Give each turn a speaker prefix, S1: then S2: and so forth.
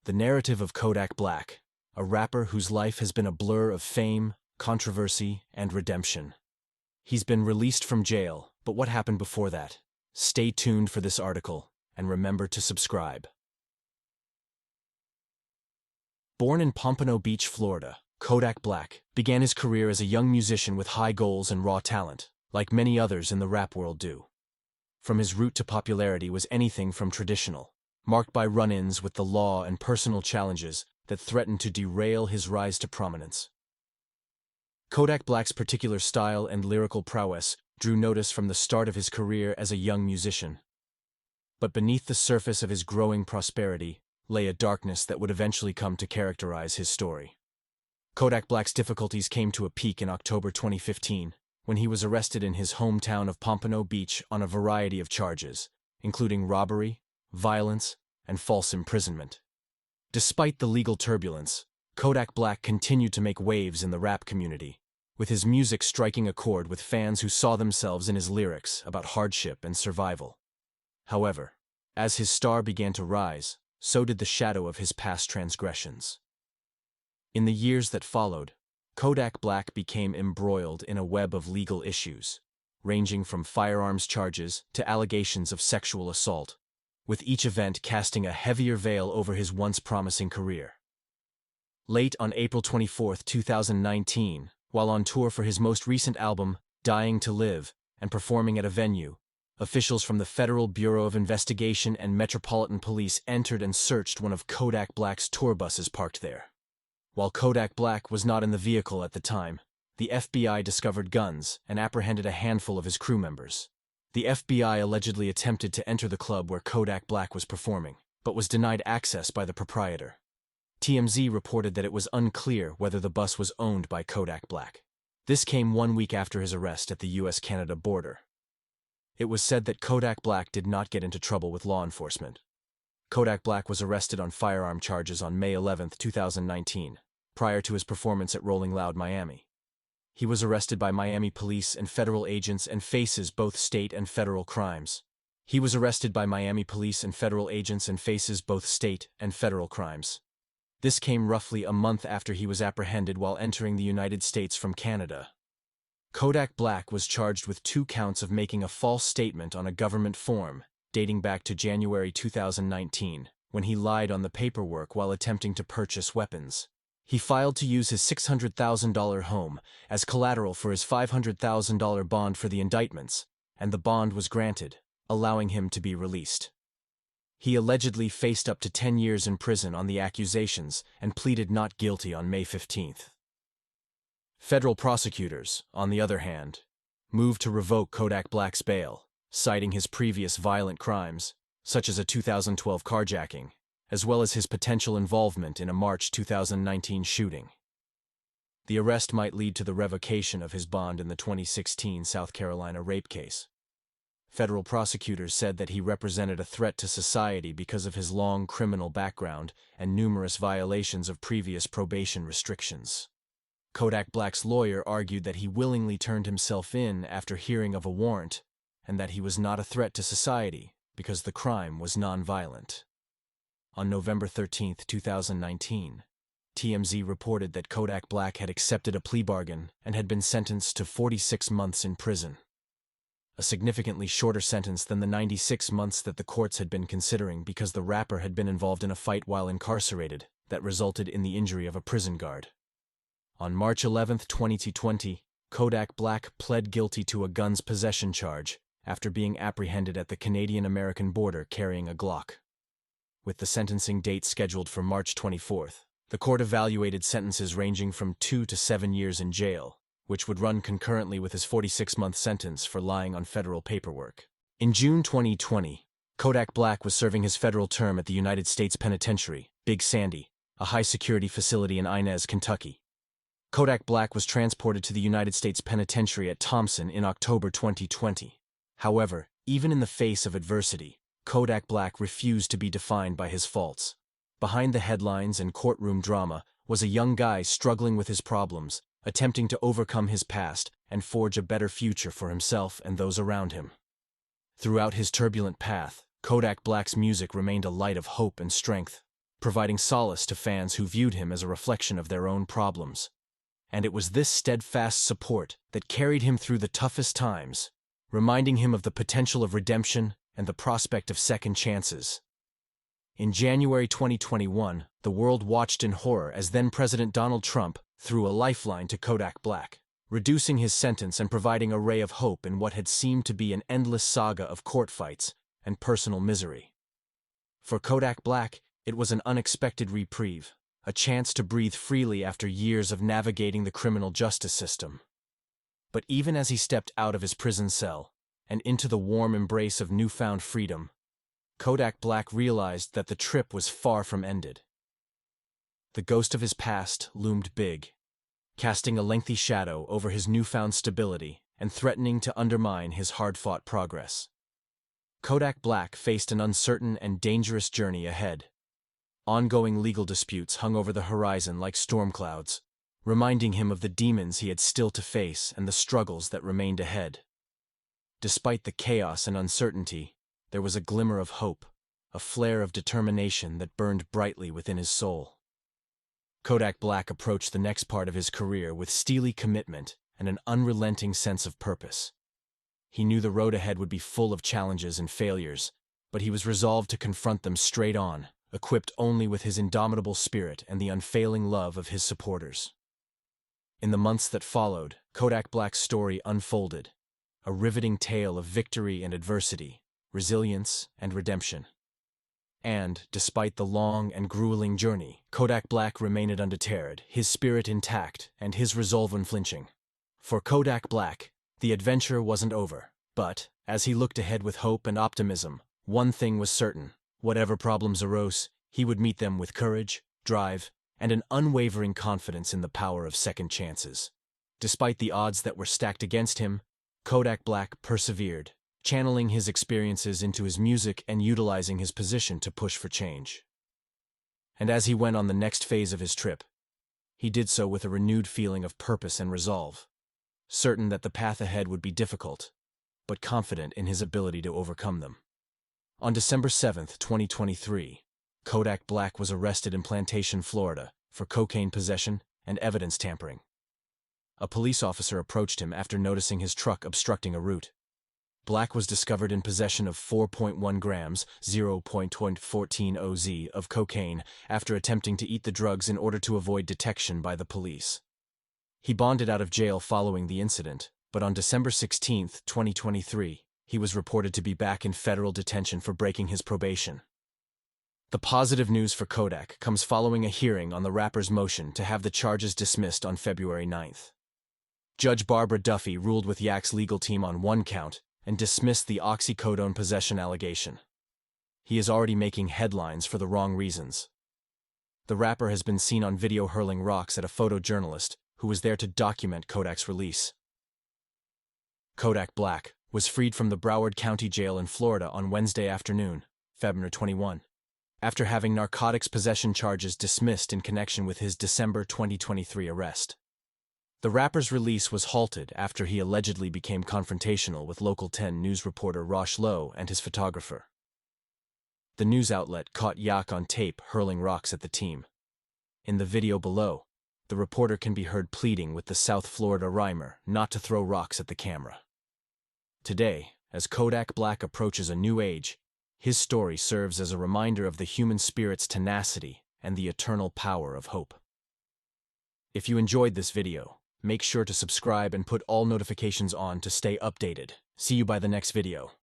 S1: The narrative of Kodak Black, a rapper whose life has been a blur of fame, controversy, and redemption. He's been released from jail, but what happened before that? Stay tuned for this article, and remember to subscribe. Born in Pompano Beach, Florida, Kodak Black began his career as a young musician with high goals and raw talent, like many others in the rap world do. From his route to popularity was anything from traditional, marked by run-ins with the law and personal challenges that threatened to derail his rise to prominence. Kodak Black's particular style and lyrical prowess drew notice from the start of his career as a young musician. But beneath the surface of his growing prosperity lay a darkness that would eventually come to characterize his story. Kodak Black's difficulties came to a peak in October 2015, when he was arrested in his hometown of Pompano Beach on a variety of charges, including robbery, violence, and false imprisonment. Despite the legal turbulence, Kodak Black continued to make waves in the rap community, with his music striking a chord with fans who saw themselves in his lyrics about hardship and survival. However, as his star began to rise, so did the shadow of his past transgressions. In the years that followed, Kodak Black became embroiled in a web of legal issues, ranging from firearms charges to allegations of sexual assault, with each event casting a heavier veil over his once promising career. Late on April 24, 2019, while on tour for his most recent album, Dying to Live, and performing at a venue, officials from the Federal Bureau of Investigation and Metropolitan Police entered and searched one of Kodak Black's tour buses parked there. While Kodak Black was not in the vehicle at the time, the FBI discovered guns and apprehended a handful of his crew members. The FBI allegedly attempted to enter the club where Kodak Black was performing, but was denied access by the proprietor. TMZ reported that it was unclear whether the bus was owned by Kodak Black. This came 1 week after his arrest at the US-Canada border. It was said that Kodak Black did not get into trouble with law enforcement. Kodak Black was arrested on firearm charges on May 11, 2019, prior to his performance at Rolling Loud, Miami. He was arrested by Miami police and federal agents and faces both state and federal crimes. This came roughly a month after he was apprehended while entering the United States from Canada. Kodak Black was charged with 2 counts of making a false statement on a government form, dating back to January 2019, when he lied on the paperwork while attempting to purchase weapons. He filed to use his $600,000 home as collateral for his $500,000 bond for the indictments, and the bond was granted, allowing him to be released. He allegedly faced up to 10 years in prison on the accusations and pleaded not guilty on May 15. Federal prosecutors, on the other hand, moved to revoke Kodak Black's bail, citing his previous violent crimes, such as a 2012 carjacking, as well as his potential involvement in a March 2019 shooting. The arrest might lead to the revocation of his bond in the 2016 South Carolina rape case. Federal prosecutors said that he represented a threat to society because of his long criminal background and numerous violations of previous probation restrictions. Kodak Black's lawyer argued that he willingly turned himself in after hearing of a warrant, and that he was not a threat to society because the crime was non-violent. On November 13, 2019, TMZ reported that Kodak Black had accepted a plea bargain and had been sentenced to 46 months in prison, a significantly shorter sentence than the 96 months that the courts had been considering because the rapper had been involved in a fight while incarcerated that resulted in the injury of a prison guard. On March 11, 2020, Kodak Black pled guilty to a guns possession charge after being apprehended at the Canadian-American border carrying a Glock. With the sentencing date scheduled for March 24, the court evaluated sentences ranging from 2 to 7 years in jail, which would run concurrently with his 46-month sentence for lying on federal paperwork. In June 2020, Kodak Black was serving his federal term at the United States Penitentiary, Big Sandy, a high-security facility in Inez, Kentucky. Kodak Black was transported to the United States Penitentiary at Thompson in October 2020. However, even in the face of adversity, Kodak Black refused to be defined by his faults. Behind the headlines and courtroom drama was a young guy struggling with his problems, attempting to overcome his past and forge a better future for himself and those around him. Throughout his turbulent path, Kodak Black's music remained a light of hope and strength. providing solace to fans who viewed him as a reflection of their own problems. And it was this steadfast support that carried him through the toughest times, reminding him of the potential of redemption and the prospect of second chances. In January 2021, the world watched in horror as then-President Donald Trump threw a lifeline to Kodak Black, reducing his sentence and providing a ray of hope in what had seemed to be an endless saga of court fights and personal misery. For Kodak Black, it was an unexpected reprieve, a chance to breathe freely after years of navigating the criminal justice system. But even as he stepped out of his prison cell and into the warm embrace of newfound freedom, Kodak Black realized that the trip was far from ended. The ghost of his past loomed big, casting a lengthy shadow over his newfound stability and threatening to undermine his hard-fought progress. Kodak Black faced an uncertain and dangerous journey ahead. Ongoing legal disputes hung over the horizon like storm clouds, reminding him of the demons he had still to face and the struggles that remained ahead. Despite the chaos and uncertainty, there was a glimmer of hope, a flare of determination that burned brightly within his soul. Kodak Black approached the next part of his career with steely commitment and an unrelenting sense of purpose. He knew the road ahead would be full of challenges and failures, but he was resolved to confront them straight on, equipped only with his indomitable spirit and the unfailing love of his supporters. In the months that followed, Kodak Black's story unfolded, a riveting tale of victory and adversity, resilience and redemption. And, despite the long and grueling journey, Kodak Black remained undeterred, his spirit intact and his resolve unflinching. For Kodak Black, the adventure wasn't over, but, as he looked ahead with hope and optimism, one thing was certain: whatever problems arose, he would meet them with courage, drive, and an unwavering confidence in the power of second chances. Despite the odds that were stacked against him, Kodak Black persevered, channeling his experiences into his music and utilizing his position to push for change. And as he went on the next phase of his trip, he did so with a renewed feeling of purpose and resolve, certain that the path ahead would be difficult, but confident in his ability to overcome them. On December 7, 2023, Kodak Black was arrested in Plantation, Florida, for cocaine possession and evidence tampering. A police officer approached him after noticing his truck obstructing a route. Black was discovered in possession of 4.1 grams (0.14 oz) of cocaine after attempting to eat the drugs in order to avoid detection by the police. He bonded out of jail following the incident, but on December 16, 2023, he was reported to be back in federal detention for breaking his probation. The positive news for Kodak comes following a hearing on the rapper's motion to have the charges dismissed on February 9th. Judge Barbara Duffy ruled with Yak's legal team on one count and dismissed the oxycodone possession allegation. He is already making headlines for the wrong reasons. The rapper has been seen on video hurling rocks at a photojournalist who was there to document Kodak's release. Kodak Black was freed from the Broward County Jail in Florida on Wednesday afternoon, February 21, after having narcotics possession charges dismissed in connection with his December 2023 arrest. The rapper's release was halted after he allegedly became confrontational with Local 10 news reporter Rosh Lowe and his photographer. The news outlet caught Yak on tape hurling rocks at the team. In the video below, the reporter can be heard pleading with the South Florida rhymer not to throw rocks at the camera. Today, as Kodak Black approaches a new age, his story serves as a reminder of the human spirit's tenacity and the eternal power of hope. If you enjoyed this video, make sure to subscribe and put all notifications on to stay updated. See you by the next video.